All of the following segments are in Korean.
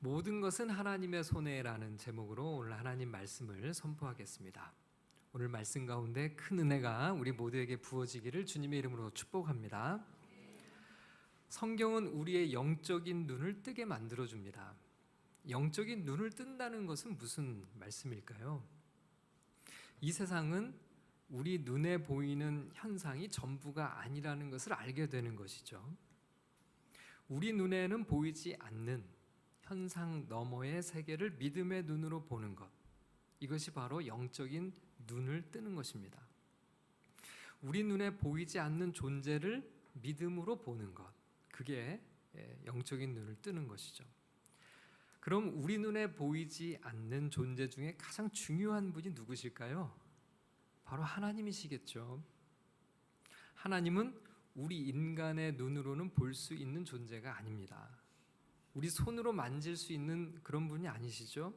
모든 것은 하나님의 손에라는 제목으로 오늘 하나님 말씀을 선포하겠습니다. 오늘 말씀 가운데 큰 은혜가 우리 모두에게 부어지기를 주님의 이름으로 축복합니다. 성경은 우리의 영적인 눈을 뜨게 만들어줍니다. 영적인 눈을 뜬다는 것은 무슨 말씀일까요? 이 세상은 우리 눈에 보이는 현상이 전부가 아니라는 것을 알게 되는 것이죠. 우리 눈에는 보이지 않는 현상 너머의 세계를 믿음의 눈으로 보는 것, 이것이 바로 영적인 눈을 뜨는 것입니다. 우리 눈에 보이지 않는 존재를 믿음으로 보는 것, 그게 영적인 눈을 뜨는 것이죠. 그럼 우리 눈에 보이지 않는 존재 중에 가장 중요한 분이 누구실까요? 바로 하나님이시겠죠. 하나님은 우리 인간의 눈으로는 볼 수 있는 존재가 아닙니다. 우리 손으로 만질 수 있는 그런 분이 아니시죠?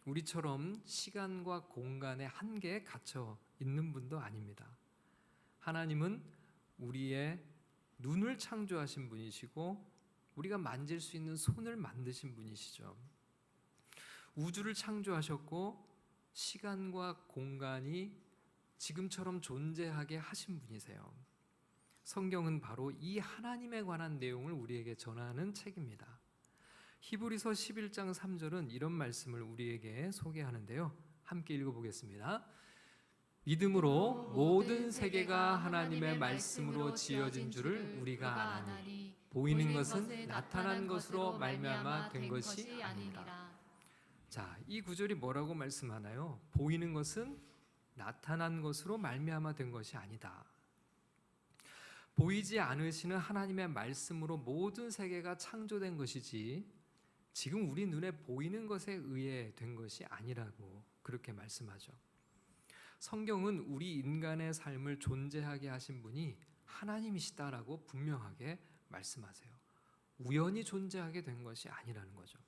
우리처럼 시간과 공간의 한계에 갇혀 있는 분도 아닙니다. 하나님은 우리의 눈을 창조하신 분이시고 우리가 만질 수 있는 손을 만드신 분이시죠. 우주를 창조하셨고 시간과 공간이 지금처럼 존재하게 하신 분이세요. 성경은 바로 이 하나님에 관한 내용을 우리에게 전하는 책입니다. 히브리서 11장 3절은 이런 말씀을 우리에게 소개하는데요. 함께 읽어보겠습니다. 믿음으로 모든 세계가 하나님의 말씀으로 지어진 줄을 우리가 아나니 보이는 것은 나타난 것으로 말미암아 된 것이 아니라. 자, 이 구절이 뭐라고 말씀하나요? 보이는 것은 나타난 것으로 말미암아 된 것이 아니다. 보이지 않으시는 하나님의 말씀으로 모든 세계가 창조된 것이지 지금 우리 눈에 보이는 것에 의해 된 것이 아니라고 그렇게 말씀하죠. 성경은 우리 인간의 삶을 존재하게 하신 분이 하나님이시다라고 분명하게 말씀하세요. 우연히 존재하게 된 것이 아니라는 거죠.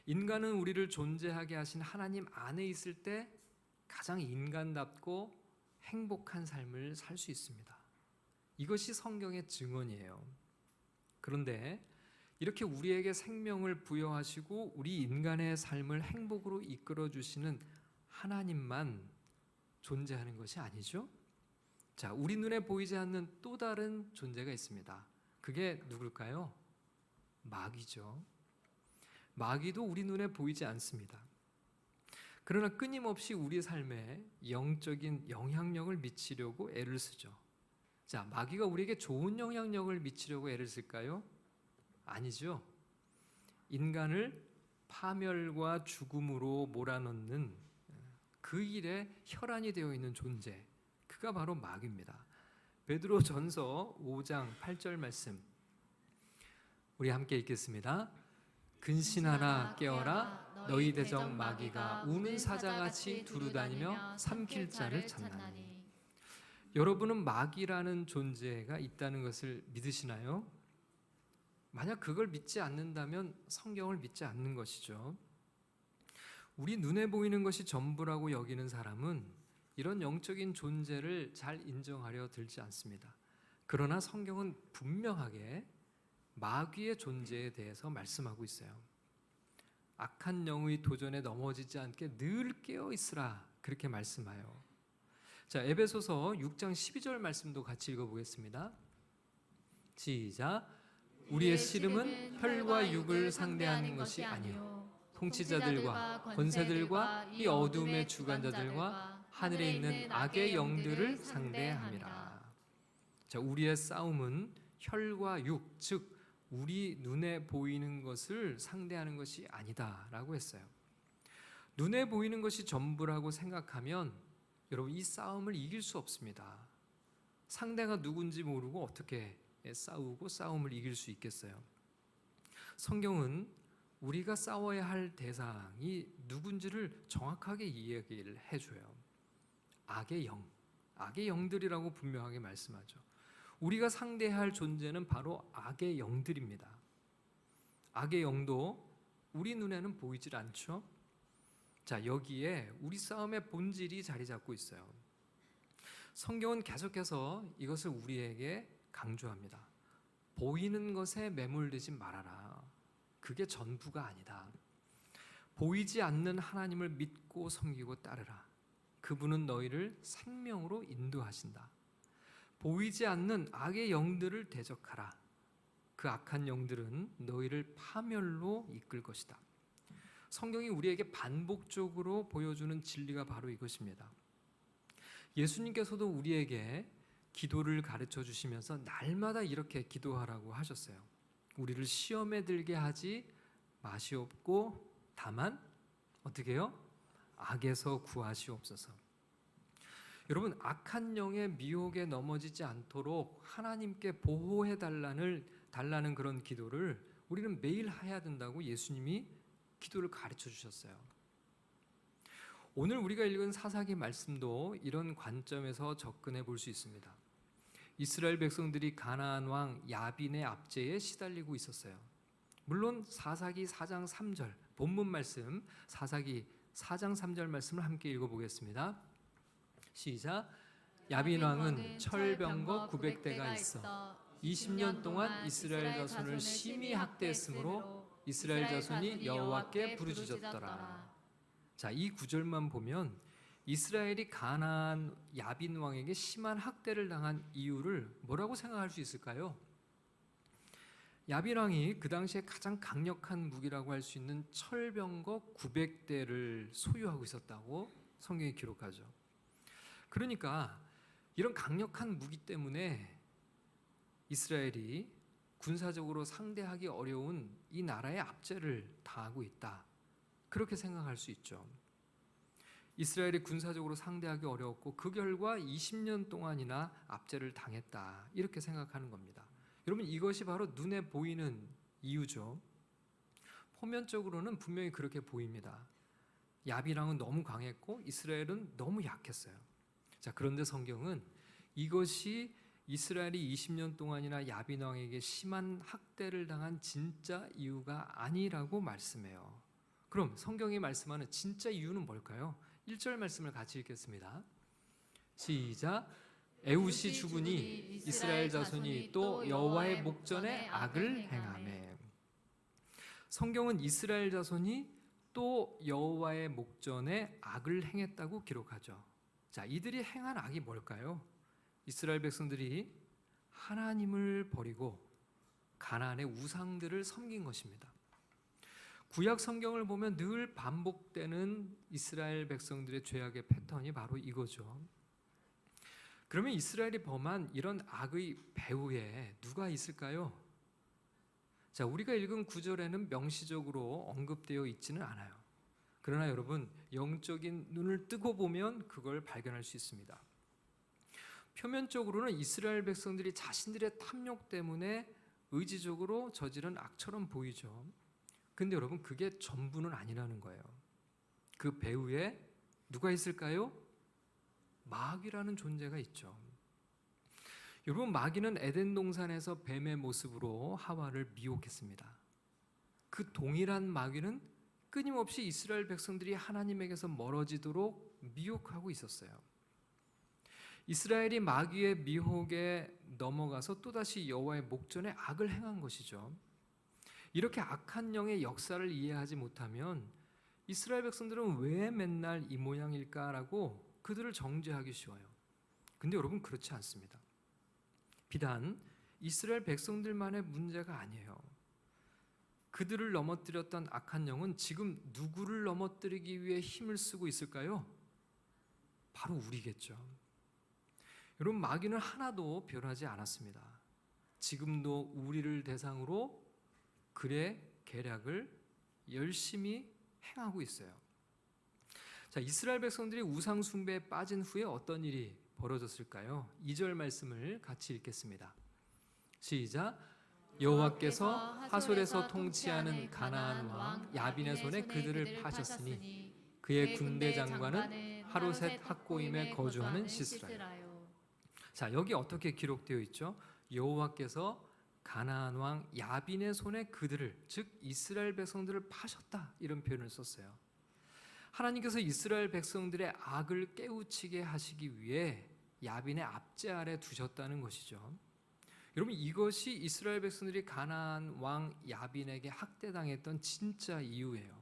인간은 우리를 존재하게 하신 하나님 안에 있을 때 가장 인간답고 행복한 삶을 살 수 있습니다. 이것이 성경의 증언이에요. 그런데 이렇게 우리에게 생명을 부여하시고 우리 인간의 삶을 행복으로 이끌어 주시는 하나님만 존재하는 것이 아니죠. 자, 우리 눈에 보이지 않는 또 다른 존재가 있습니다. 그게 누굴까요? 마귀죠. 마귀도 우리 눈에 보이지 않습니다. 그러나 끊임없이 우리 삶에 영적인 영향력을 미치려고 애를 쓰죠. 자, 마귀가 우리에게 좋은 영향력을 미치려고 애를 쓸까요? 아니죠. 인간을 파멸과 죽음으로 몰아넣는 그 일에 혈안이 되어 있는 존재, 그가 바로 마귀입니다. 베드로전서 5장 8절 말씀 우리 함께 읽겠습니다. 근신하라 깨어라 너희 대적 마귀가 우는 사자같이 두루다니며 삼킬 자를 찾나니. 여러분은 마귀라는 존재가 있다는 것을 믿으시나요? 만약 그걸 믿지 않는다면 성경을 믿지 않는 것이죠. 우리 눈에 보이는 것이 전부라고 여기는 사람은 이런 영적인 존재를 잘 인정하려 들지 않습니다. 그러나 성경은 분명하게 마귀의 존재에 대해서 말씀하고 있어요. 악한 영의 도전에 넘어지지 않게 늘 깨어 있으라 그렇게 말씀하여. 자, 에베소서 6장 12절 말씀도 같이 읽어보겠습니다. 시작. 우리의 씨름은 혈과 육을 상대하는 것이 아니요 통치자들과 권세들과 이 어둠의 주관자들과 하늘에 있는 악의 영들을 상대함이라. 자, 우리의 싸움은 혈과 육, 즉 우리 눈에 보이는 것을 상대하는 것이 아니다라고 했어요. 눈에 보이는 것이 전부라고 생각하면 여러분 이 싸움을 이길 수 없습니다. 상대가 누군지 모르고 어떻게 싸우고 싸움을 이길 수 있겠어요? 성경은 우리가 싸워야 할 대상이 누군지를 정확하게 이야기를 해줘요. 악의 영, 악의 영들이라고 분명하게 말씀하죠. 우리가 상대해야 할 존재는 바로 악의 영들입니다. 악의 영도 우리 눈에는 보이질 않죠? 자, 여기에 우리 싸움의 본질이 자리 잡고 있어요. 성경은 계속해서 이것을 우리에게 강조합니다. 보이는 것에 매몰되지 말아라. 그게 전부가 아니다. 보이지 않는 하나님을 믿고 섬기고 따르라. 그분은 너희를 생명으로 인도하신다. 보이지 않는 악의 영들을 대적하라. 그 악한 영들은 너희를 파멸로 이끌 것이다. 성경이 우리에게 반복적으로 보여주는 진리가 바로 이것입니다. 예수님께서도 우리에게 기도를 가르쳐 주시면서 날마다 이렇게 기도하라고 하셨어요. 우리를 시험에 들게 하지 마시옵고 다만 어떻게 해요? 악에서 구하시옵소서. 여러분, 악한 영의 미혹에 넘어지지 않도록 하나님께 보호해 달라는 그런 기도를 우리는 매일 해야 된다고 예수님이 기도를 가르쳐 주셨어요. 오늘 우리가 읽은 사사기 말씀도 이런 관점에서 접근해 볼 수 있습니다. 이스라엘 백성들이 가나안 왕 야빈의 압제에 시달리고 있었어요. 물론 사사기 4장 3절 본문 말씀, 사사기 4장 3절 말씀을 함께 읽어보겠습니다. 시작. 야빈 왕은 철병거 900대가 있어 20년 동안 이스라엘 자손을 심히 학대했으므로 이스라엘 자손이 여호와께 부르짖었더라. 자, 이 구절만 보면 이스라엘이 가나안 야빈 왕에게 심한 학대를 당한 이유를 뭐라고 생각할 수 있을까요? 야빈 왕이 그 당시에 가장 강력한 무기라고 할 수 있는 철병거 900대를 소유하고 있었다고 성경이 기록하죠. 그러니까 이런 강력한 무기 때문에 이스라엘이 군사적으로 상대하기 어려운 이 나라의 압제를 당하고 있다. 그렇게 생각할 수 있죠. 이스라엘이 군사적으로 상대하기 어려웠고 그 결과 20년 동안이나 압제를 당했다. 이렇게 생각하는 겁니다. 여러분, 이것이 바로 눈에 보이는 이유죠. 표면적으로는 분명히 그렇게 보입니다. 야빈왕은 너무 강했고 이스라엘은 너무 약했어요. 자, 그런데 성경은 이것이 이스라엘이 20년 동안이나 야빈 왕에게 심한 학대를 당한 진짜 이유가 아니라고 말씀해요. 그럼 성경이 말씀하는 진짜 이유는 뭘까요? 1절 말씀을 같이 읽겠습니다. 시작. 에훗이 죽으니 이스라엘 자손이 또 여호와의 목전에 악을 행하매. 성경은 이스라엘 자손이 또 여호와의 목전에 악을 행했다고 기록하죠. 자, 이들이 행한 악이 뭘까요? 이스라엘 백성들이 하나님을 버리고 가나안의 우상들을 섬긴 것입니다. 구약 성경을 보면 늘 반복되는 이스라엘 백성들의 죄악의 패턴이 바로 이거죠. 그러면 이스라엘이 범한 이런 악의 배후에 누가 있을까요? 자, 우리가 읽은 구절에는 명시적으로 언급되어 있지는 않아요. 그러나 여러분, 영적인 눈을 뜨고 보면 그걸 발견할 수 있습니다. 표면적으로는 이스라엘 백성들이 자신들의 탐욕 때문에 의지적으로 저지른 악처럼 보이죠. 근데 여러분, 그게 전부는 아니라는 거예요. 그 배후에 누가 있을까요? 마귀라는 존재가 있죠. 여러분, 마귀는 에덴 동산에서 뱀의 모습으로 하와를 미혹했습니다. 그 동일한 마귀는 끊임없이 이스라엘 백성들이 하나님에게서 멀어지도록 미혹하고 있었어요. 이스라엘이 마귀의 미혹에 넘어가서 또다시 여호와의 목전에 악을 행한 것이죠. 이렇게 악한 영의 역사를 이해하지 못하면 이스라엘 백성들은 왜 맨날 이 모양일까라고 그들을 정죄하기 쉬워요. 근데 여러분, 그렇지 않습니다. 비단 이스라엘 백성들만의 문제가 아니에요. 그들을 넘어뜨렸던 악한 영은 지금 누구를 넘어뜨리기 위해 힘을 쓰고 있을까요? 바로 우리겠죠. 여러분, 마귀는 하나도 변하지 않았습니다. 지금도 우리를 대상으로 그의 계략을 열심히 행하고 있어요. 자, 이스라엘 백성들이 우상 숭배에 빠진 후에 어떤 일이 벌어졌을까요? 2절 말씀을 같이 읽겠습니다. 시작. 여호와께서 하솔에서 통치하는 가나안 왕 야빈의 손에 그들을 파셨으니 그의 군대 장관은 하로셋 학고임에 거주하는 시스라요. 자, 여기 어떻게 기록되어 있죠? 여호와께서 가나안 왕 야빈의 손에 그들을, 즉 이스라엘 백성들을 파셨다, 이런 표현을 썼어요. 하나님께서 이스라엘 백성들의 악을 깨우치게 하시기 위해 야빈의 압제 아래 두셨다는 것이죠. 여러분, 이것이 이스라엘 백성들이 가나안 왕 야빈에게 학대당했던 진짜 이유예요.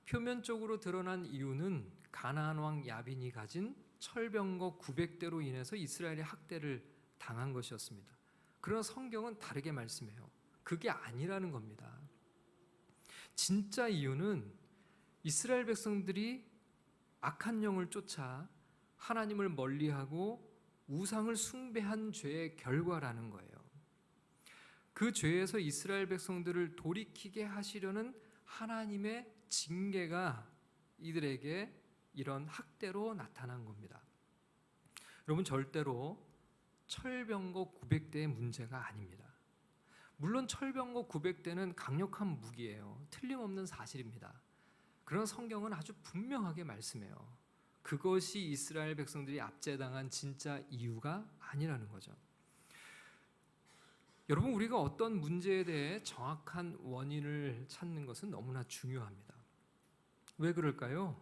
표면적으로 드러난 이유는 가나안 왕 야빈이 가진 철병거 900대로 인해서 이스라엘이 학대를 당한 것이었습니다. 그러나 성경은 다르게 말씀해요. 그게 아니라는 겁니다. 진짜 이유는 이스라엘 백성들이 악한 영을 쫓아 하나님을 멀리하고 우상을 숭배한 죄의 결과라는 거예요. 그 죄에서 이스라엘 백성들을 돌이키게 하시려는 하나님의 징계가 이들에게 이런 학대로 나타난 겁니다. 여러분, 절대로 철병거 900대의 문제가 아닙니다. 물론 철병거 900대는 강력한 무기예요. 틀림없는 사실입니다. 그러나 성경은 아주 분명하게 말씀해요. 그것이 이스라엘 백성들이 압제당한 진짜 이유가 아니라는 거죠. 여러분, 우리가 어떤 문제에 대해 정확한 원인을 찾는 것은 너무나 중요합니다. 왜 그럴까요?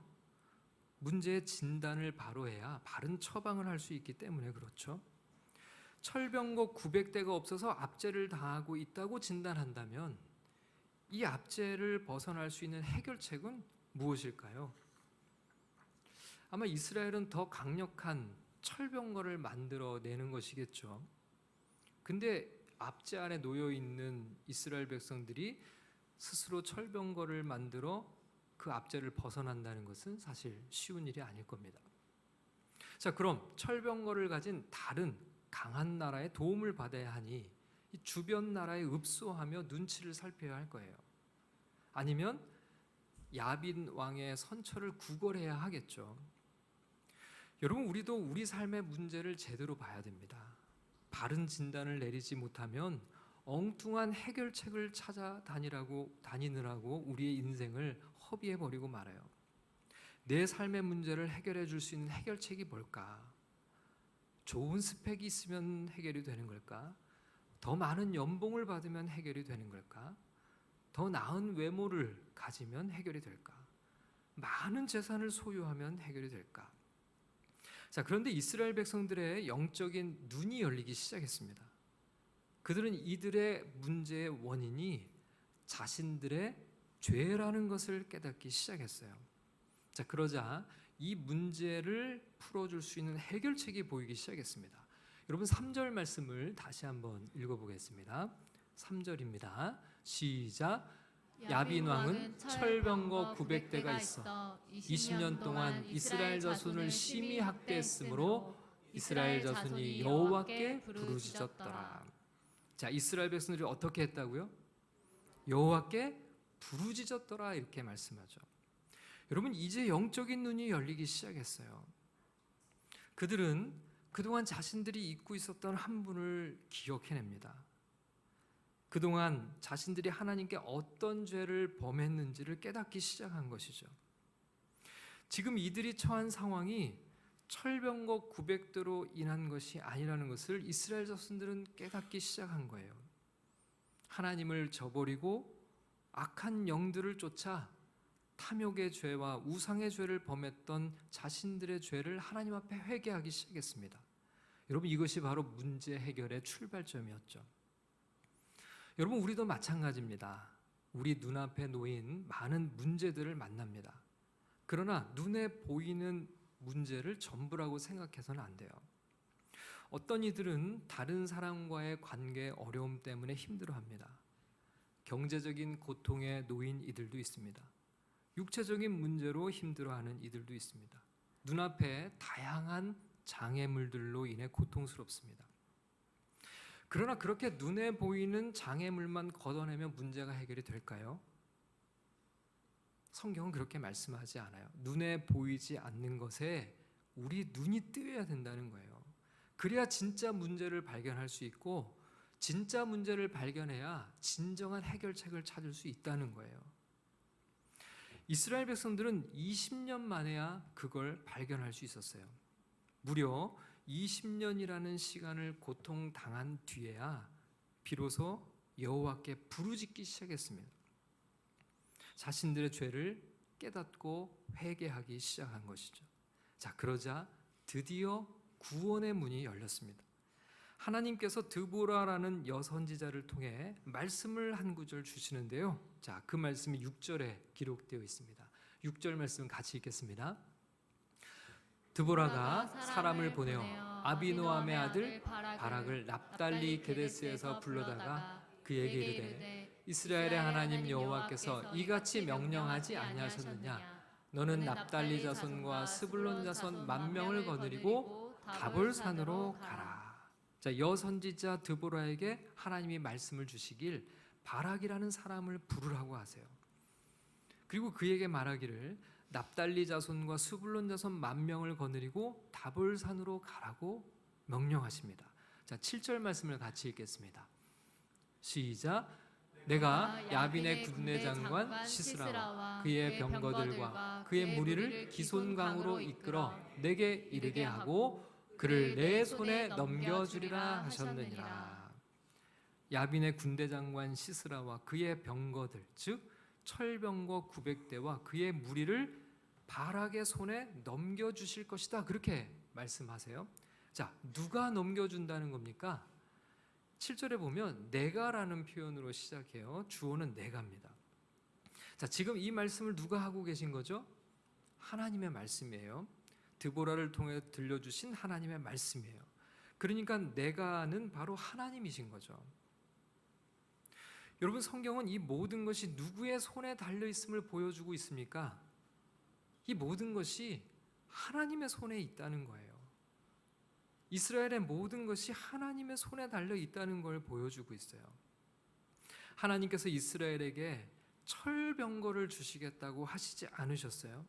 문제의 진단을 바로 해야 바른 처방을 할 수 있기 때문에 그렇죠. 철병거 900대가 없어서 압제를 당하고 있다고 진단한다면 이 압제를 벗어날 수 있는 해결책은 무엇일까요? 아마 이스라엘은 더 강력한 철병거를 만들어내는 것이겠죠. 근데 압제 안에 놓여 있는 이스라엘 백성들이 스스로 철병거를 만들어 그 압제를 벗어난다는 것은 사실 쉬운 일이 아닐 겁니다. 자, 그럼 철병거를 가진 다른 강한 나라의 도움을 받아야 하니 이 주변 나라에 읍소하며 눈치를 살펴야 할 거예요. 아니면 야빈 왕의 선처를 구걸해야 하겠죠. 여러분, 우리도 우리 삶의 문제를 제대로 봐야 됩니다. 바른 진단을 내리지 못하면 엉뚱한 해결책을 다니느라고 우리의 인생을 허비해버리고 말아요. 내 삶의 문제를 해결해 줄 수 있는 해결책이 뭘까? 좋은 스펙이 있으면 해결이 되는 걸까? 더 많은 연봉을 받으면 해결이 되는 걸까? 더 나은 외모를 가지면 해결이 될까? 많은 재산을 소유하면 해결이 될까? 자, 그런데 이스라엘 백성들의 영적인 눈이 열리기 시작했습니다. 그들은 이들의 문제의 원인이 자신들의 죄라는 것을 깨닫기 시작했어요. 자, 그러자 이 문제를 풀어줄 수 있는 해결책이 보이기 시작했습니다. 여러분, 3절 말씀을 다시 한번 읽어보겠습니다. 3절입니다. 시작. 야빈 왕은 철병거 900대가 있어 20년 동안 이스라엘 자손을 심히 학대했으므로 이스라엘 자손이 여호와께 부르짖었더라. 자, 이스라엘 백성들이 어떻게 했다고요? 여호와께 부르짖었더라, 이렇게 말씀하죠. 여러분, 이제 영적인 눈이 열리기 시작했어요. 그들은 그동안 자신들이 잊고 있었던 한 분을 기억해냅니다. 그동안 자신들이 하나님께 어떤 죄를 범했는지를 깨닫기 시작한 것이죠. 지금 이들이 처한 상황이 철병거 900대로 인한 것이 아니라는 것을 이스라엘 자손들은 깨닫기 시작한 거예요. 하나님을 저버리고 악한 영들을 쫓아 탐욕의 죄와 우상의 죄를 범했던 자신들의 죄를 하나님 앞에 회개하기 시작했습니다. 여러분, 이것이 바로 문제 해결의 출발점이었죠. 여러분, 우리도 마찬가지입니다. 우리 눈앞에 놓인 많은 문제들을 만납니다. 그러나 눈에 보이는 문제를 전부라고 생각해서는 안 돼요. 어떤 이들은 다른 사람과의 관계 어려움 때문에 힘들어합니다. 경제적인 고통에 놓인 이들도 있습니다. 육체적인 문제로 힘들어하는 이들도 있습니다. 눈앞에 다양한 장애물들로 인해 고통스럽습니다. 그러나 그렇게 눈에 보이는 장애물만 걷어내면 문제가 해결이 될까요? 성경은 그렇게 말씀하지 않아요. 눈에 보이지 않는 것에 우리 눈이 뜨여야 된다는 거예요. 그래야 진짜 문제를 발견할 수 있고, 진짜 문제를 발견해야 진정한 해결책을 찾을 수 있다는 거예요. 이스라엘 백성들은 20년 만에야 그걸 발견할 수 있었어요. 무려 20년이라는 시간을 고통당한 뒤에야 비로소 여호와께 부르짖기 시작했습니다. 자신들의 죄를 깨닫고 회개하기 시작한 것이죠. 자, 그러자 드디어 구원의 문이 열렸습니다. 하나님께서 드보라라는 여선지자를 통해 말씀을 한 구절 주시는데요. 자, 그 말씀이 6절에 기록되어 있습니다. 6절 말씀 같이 읽겠습니다. 드보라가 사람을 보내어 아비노함의 아들 바락을 납달리 게데스에서 불러다가 그에게 이르되 이스라엘의 하나님 여호와께서 이같이 명령하지 아니하셨느냐? 너는 납달리 자손과 스불론 자손 10,000명을 거느리고 다볼산으로 가라. 자, 여선지자 드보라에게 하나님이 말씀을 주시길 바락이라는 사람을 부르라고 하세요. 그리고 그에게 말하기를 납달리 자손과 스불론 자손 10,000명을 거느리고 다볼산으로 가라고 명령하십니다. 자, 7절 말씀을 같이 읽겠습니다. 시작. 내가 야빈의 군대 장관 시스라와 그의 병거들과 그의 무리를 기손강으로 이끌어 내게 이르게 하고 그를 내 손에 넘겨주리라 하셨느니라. 야빈의 군대 장관 시스라와 그의 병거들, 즉 철병거 900대와 그의 무리를 바락의 손에 넘겨주실 것이다, 그렇게 말씀하세요. 자, 누가 넘겨준다는 겁니까? 7절에 보면 내가라는 표현으로 시작해요. 주어는 내가입니다. 자, 지금 이 말씀을 누가 하고 계신 거죠? 하나님의 말씀이에요. 드보라를 통해 들려주신 하나님의 말씀이에요. 그러니까 내가는 바로 하나님이신 거죠. 여러분, 성경은 이 모든 것이 누구의 손에 달려 있음을 보여주고 있습니까? 이 모든 것이 하나님의 손에 있다는 거예요. 이스라엘의 모든 것이 하나님의 손에 달려 있다는 걸 보여주고 있어요. 하나님께서 이스라엘에게 철병거를 주시겠다고 하시지 않으셨어요.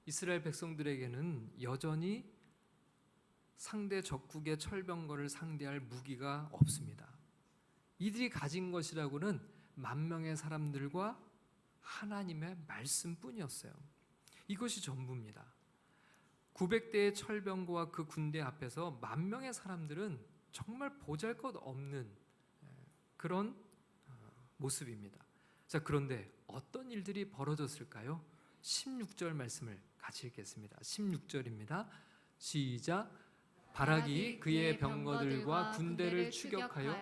이스라엘 백성들에게는 여전히 상대 적국의 철병거를 상대할 무기가 없습니다. 이들이 가진 것이라고는 10,000명의 사람들과 하나님의 말씀뿐이었어요. 이것이 전부입니다. 900대의 철병거와 그 군대 앞에서 10,000명의 사람들은 정말 보잘것없는 그런 모습입니다. 자, 그런데 어떤 일들이 벌어졌을까요? 16절 말씀을 같이 읽겠습니다. 16절입니다. 시작. 바락이 그의 병거들과 군대를 추격하여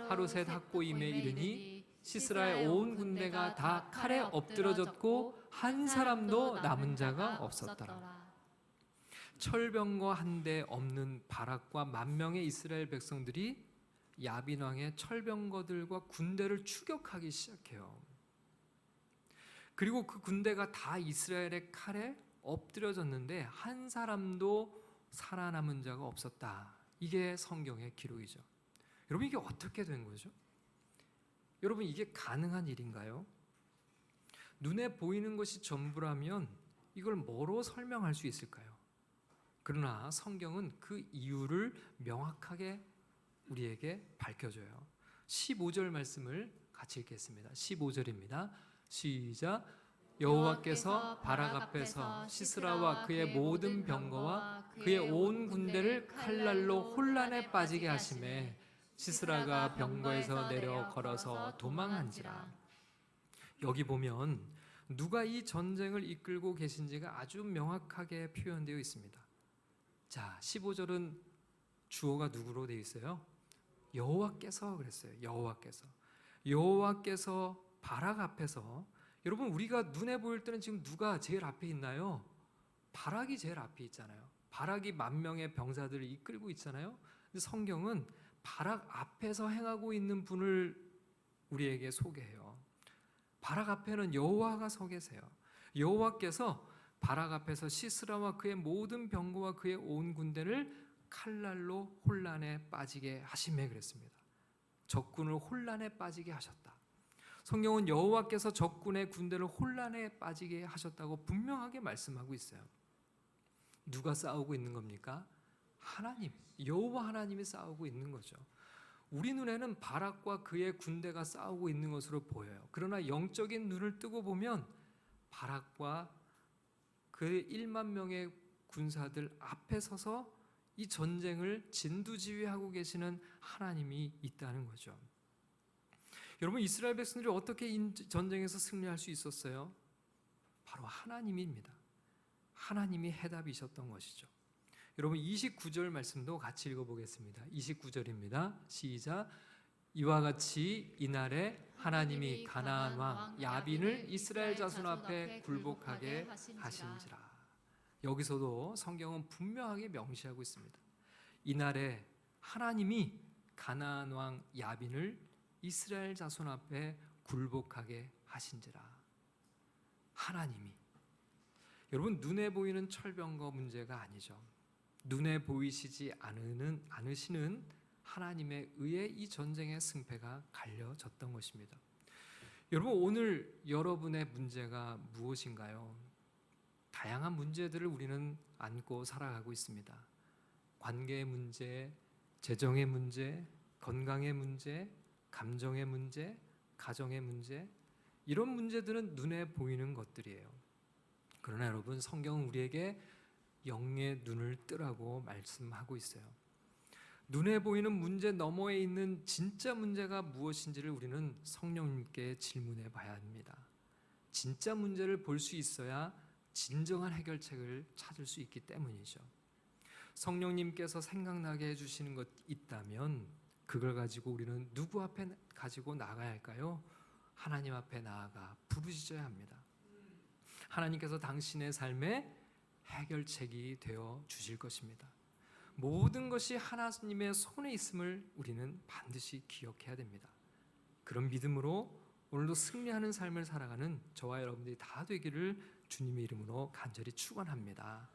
하루셋 학고임에 이르니 시스라의 온 군대가 다 칼에 엎드러졌고 한 사람도 남은 자가 없었더라. 철병거 한 대 없는 바락과 10,000명의 이스라엘 백성들이 야빈 왕의 철병거들과 군대를 추격하기 시작해요. 그리고 그 군대가 다 이스라엘의 칼에 엎드려졌는데 한 사람도 살아남은 자가 없었다. 이게 성경의 기록이죠. 여러분, 이게 어떻게 된 거죠? 여러분, 이게 가능한 일인가요? 눈에 보이는 것이 전부라면 이걸 뭐로 설명할 수 있을까요? 그러나 성경은 그 이유를 명확하게 우리에게 밝혀줘요. 15절 말씀을 같이 읽겠습니다. 15절입니다. 시작. 여호와께서 바락 앞에서 시스라와 그의 모든 병거와 그의 온 군대를 칼날로 혼란에 빠지게 하심에 시스라가 병거에서 내려 걸어서 도망한지라. 여기 보면 누가 이 전쟁을 이끌고 계신지가 아주 명확하게 표현되어 있습니다. 자, 15절은 주어가 누구로 되어 있어요? 여호와께서 그랬어요. 여호와께서 바락 앞에서, 여러분, 우리가 눈에 보일 때는 지금 누가 제일 앞에 있나요? 바락이 제일 앞에 있잖아요. 바락이 10,000명의 병사들을 이끌고 있잖아요. 근데 성경은 바락 앞에서 행하고 있는 분을 우리에게 소개해요. 바락 앞에는 여호와가 서 계세요. 여호와께서 바락 앞에서 시스라와 그의 모든 병거와 그의 온 군대를 칼날로 혼란에 빠지게 하심에 그랬습니다. 적군을 혼란에 빠지게 하셨다. 성경은 여호와께서 적군의 군대를 혼란에 빠지게 하셨다고 분명하게 말씀하고 있어요. 누가 싸우고 있는 겁니까? 하나님, 여호와 하나님이 싸우고 있는 거죠. 우리 눈에는 바락과 그의 군대가 싸우고 있는 것으로 보여요. 그러나 영적인 눈을 뜨고 보면 바락과 그 10,000명의 군사들 앞에 서서 이 전쟁을 진두지휘하고 계시는 하나님이 있다는 거죠. 여러분, 이스라엘 백성들이 어떻게 이 전쟁에서 승리할 수 있었어요? 바로 하나님입니다. 하나님이 해답이셨던 것이죠. 여러분 29절 말씀도 같이 읽어보겠습니다. 29절입니다. 시작. 이와 같이 이날에 하나님이 가나안 왕 야빈을 이스라엘 자손 앞에 굴복하게 하신지라. 여기서도 성경은 분명하게 명시하고 있습니다. 이날에 하나님이 가나안 왕 야빈을 이스라엘 자손 앞에 굴복하게 하신지라. 하나님이. 여러분 눈에 보이는 철병거 문제가 아니죠. 눈에 보이시지 않으시는 하나님에 의해 이 전쟁의 승패가 갈려졌던 것입니다. 여러분 오늘 여러분의 문제가 무엇인가요? 다양한 문제들을 우리는 안고 살아가고 있습니다. 관계의 문제, 재정의 문제, 건강의 문제, 감정의 문제, 가정의 문제, 이런 문제들은 눈에 보이는 것들이에요. 그러나 여러분 성경은 우리에게 영의 눈을 뜨라고 말씀하고 있어요. 눈에 보이는 문제 너머에 있는 진짜 문제가 무엇인지를 우리는 성령님께 질문해 봐야 합니다. 진짜 문제를 볼 수 있어야 진정한 해결책을 찾을 수 있기 때문이죠. 성령님께서 생각나게 해주시는 것 있다면 그걸 가지고 우리는 누구 앞에 가지고 나가야 할까요? 하나님 앞에 나아가 부르짖어야 합니다. 하나님께서 당신의 삶에 해결책이 되어 주실 것입니다. 모든 것이 하나님의 손에 있음을 우리는 반드시 기억해야 됩니다. 그런 믿음으로 오늘도 승리하는 삶을 살아가는 저와 여러분들이 다 되기를 주님의 이름으로 간절히 축원합니다.